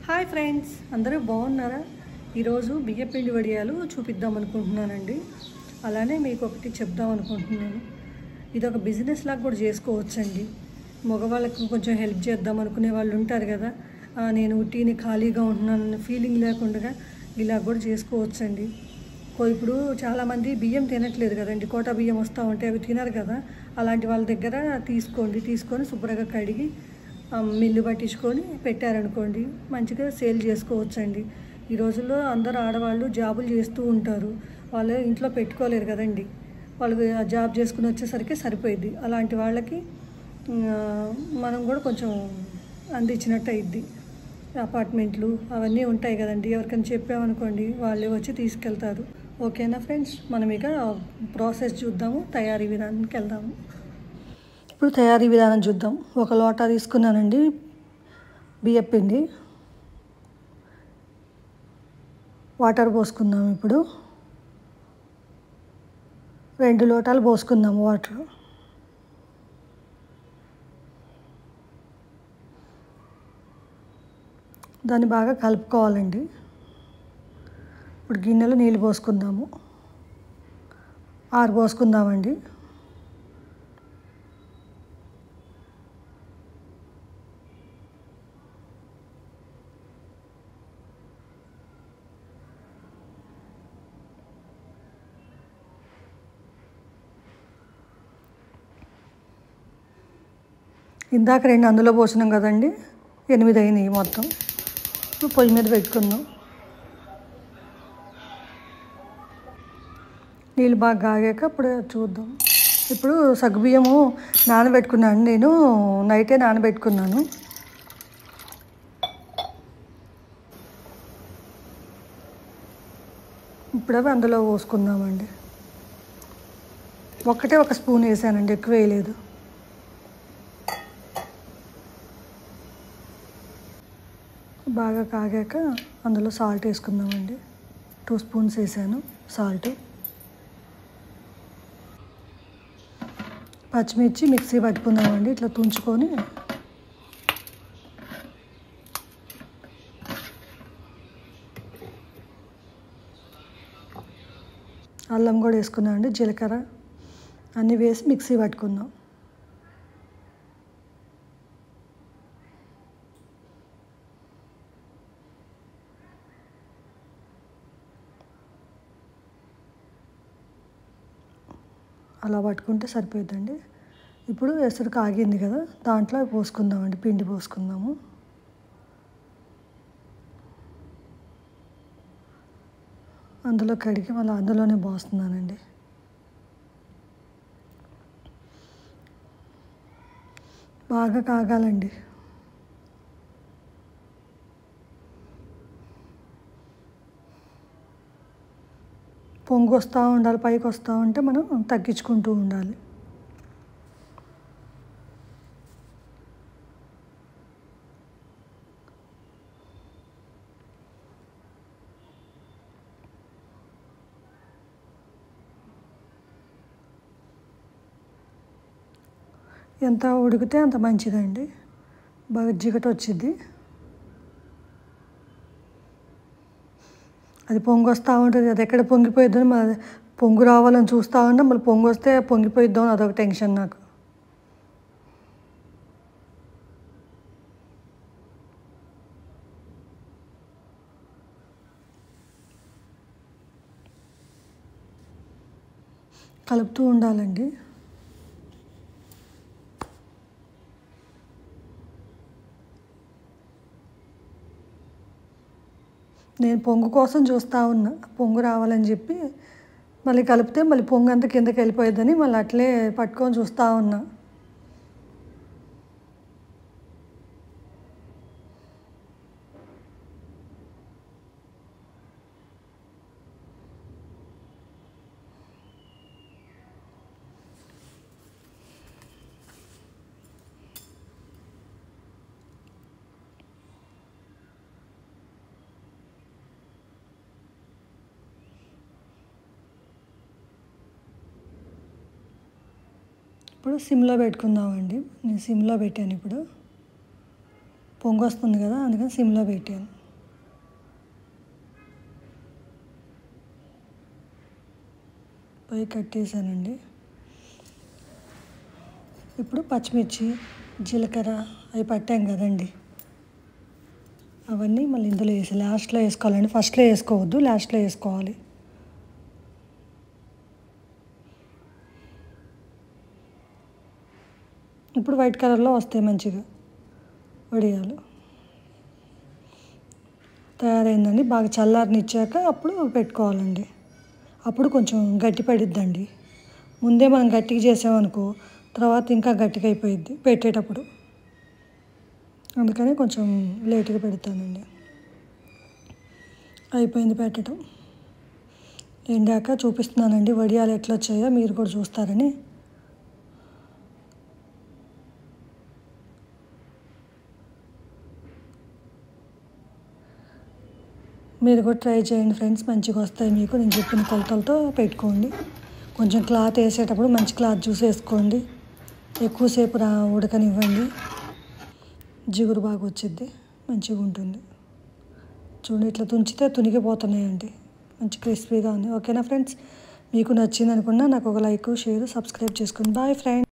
Hi friends, అందరూ బాగున్నారా? ఈరోజు బియ్యపిండి వడియాలు చూపిద్దాం అనుకుంటున్నానండి. అలానే మీకు ఒకటి చెప్దాం అనుకుంటున్నాను. ఇది ఒక బిజినెస్ లాగా కూడా చేసుకోవచ్చండి. మగవాళ్ళకు కొంచెం హెల్ప్ చేద్దాం అనుకునే వాళ్ళు ఉంటారు కదా, నేను ఉట్టిని ఖాళీగా ఉంటున్నాను ఫీలింగ్ లేకుండా ఇలా కూడా చేసుకోవచ్చండి. ఇప్పుడు చాలామంది బియ్యం తినట్లేదు కదండి, కోటా బియ్యం వస్తూ ఉంటే అవి తినరు కదా. అలాంటి వాళ్ళ దగ్గర తీసుకొని శుభ్రంగా కడిగి మిల్లు పట్టించుకొని పెట్టారనుకోండి, మంచిగా సేల్ చేసుకోవచ్చండి. ఈ రోజుల్లో అందరు ఆడవాళ్ళు జాబులు చేస్తూ ఉంటారు, వాళ్ళు ఇంట్లో పెట్టుకోలేరు కదండి. వాళ్ళు జాబ్ చేసుకుని వచ్చేసరికి సరిపోయిద్ది. అలాంటి వాళ్ళకి మనం కూడా కొంచెం అందించినట్టు అయింది. అపార్ట్మెంట్లు అవన్నీ ఉంటాయి కదండి, ఎవరికైనా చెప్పామనుకోండి వాళ్ళే వచ్చి తీసుకెళ్తారు. ఓకేనా ఫ్రెండ్స్, మనం ఇక ప్రాసెస్ చూద్దాము, తయారీ విధానానికి వెళ్దాము. ఇప్పుడు తయారీ విధానం చూద్దాం. ఒక లోటా తీసుకున్నానండి బియ్యపిండి, వాటర్ పోసుకుందాం. ఇప్పుడు 2 లోటాలు పోసుకుందాము వాటర్. దాన్ని బాగా కలుపుకోవాలండి. ఇప్పుడు గిన్నెలో నీళ్ళు పోసుకుందాము, 6 పోసుకుందామండి. ఇందాక 2 అందులో పోసినాం కదండి, 8 అయినాయి మొత్తం. ఇప్పుడు పొయ్యి మీద పెట్టుకుందాం. నీళ్ళు బాగా కాగాక ఇప్పుడు చూద్దాం. ఇప్పుడు సగ్గుబియ్యము నానబెట్టుకున్నాను, నేను నైటే నానబెట్టుకున్నాను. ఇప్పుడు అవి అందులో పోసుకుందామండి. ఒక స్పూన్ వేసానండి, ఎక్కువ వేయలేదు. బాగా కాగాక అందులో సాల్ట్ వేసుకుందామండి. 2 స్పూన్స్ వేసాను సాల్ట్. పచ్చిమిర్చి మిక్సీ పట్టుకుందామండి, ఇట్లా తుంచుకొని. అల్లం కూడా వేసుకున్నామండి, జీలకర్ర అన్నీ వేసి మిక్సీ పట్టుకుందాం. అలా పట్టుకుంటే సరిపోతుందండి. ఇప్పుడు ఎసరు కాగింది కదా, దాంట్లో పోసుకుందామండి, పిండి పోసుకుందాము. అందులో కడిగి మళ్ళీ అందులోనే పోస్తున్నానండి. బాగా కాగాలండి. పొంగు వస్తూ ఉండాలి, పైకి వస్తూ ఉంటే మనం తగ్గించుకుంటూ ఉండాలి. ఎంత ఉడికితే అంత మంచిదండి, బాగా జిగట వచ్చింది. అది పొంగు వస్తూ ఉంటుంది, అది ఎక్కడ పొంగిపోయిద్దని మళ్ళీ పొంగు రావాలని చూస్తూ ఉంటాం, మళ్ళీ పొంగు వస్తే పొంగిపోయిద్దాం అని అదొక టెన్షన్ నాకు. కలుపుతూ ఉండాలండి. నేను పొంగు కోసం చూస్తూ ఉన్నా, పొంగు రావాలని చెప్పి. మళ్ళీ కలిపితే మళ్ళీ పొంగు అంతా కిందకి వెళ్ళిపోయిద్దని మళ్ళీ అట్లే పట్టుకొని చూస్తూ ఉన్నా. ఇప్పుడు సిమ్లో పెట్టుకుందామండి. నేను సిమ్లో పెట్టాను. ఇప్పుడు పొంగు వస్తుంది కదా, అందుకని సిమ్లో పెట్టాను. పొయ్యి కట్టేసానండి. ఇప్పుడు పచ్చిమిర్చి, జీలకర్ర అవి పట్టాం కదండి, అవన్నీ మళ్ళీ ఇందులో వేసి లాస్ట్లో వేసుకోవాలండి. ఫస్ట్లో వేసుకోవద్దు, లాస్ట్లో వేసుకోవాలి. ఇప్పుడు వైట్ కలర్లో వస్తాయి మంచిగా వడియాలు. తయారైందండి. బాగా చల్లారనిచ్చాక అప్పుడు పెట్టుకోవాలండి. అప్పుడు కొంచెం గట్టి పడిద్దండి. ముందే మనం గట్టిగా చేసామనుకో తర్వాత ఇంకా గట్టిగా అయిపోయిద్ది పెట్టేటప్పుడు. అందుకని కొంచెం లేట్గా పెడతానండి. అయిపోయింది పెట్టడం. ఎండాక చూపిస్తున్నానండి వడియాలు ఎట్లా వచ్చాయో మీరు కూడా చూస్తారని. మీరు కూడా ట్రై చేయండి ఫ్రెండ్స్, మంచిగా వస్తాయి మీకు. నేను చెప్పిన కొలతలతో పెట్టుకోండి. కొంచెం క్లాత్ వేసేటప్పుడు మంచి క్లాత్ చూసి వేసుకోండి. ఎక్కువసేపు ఉడకనివ్వండి, జిగురు బాగా వచ్చిద్ది, మంచిగా ఉంటుంది. చూడండి ఇట్లా తుంచితే తునిగిపోతున్నాయండి, మంచి క్రిస్పీగా ఉంది. ఓకేనా ఫ్రెండ్స్, మీకు నచ్చింది అనుకున్నా నాకు ఒక లైక్, షేర్, సబ్స్క్రైబ్ చేసుకోండి. Bye friends.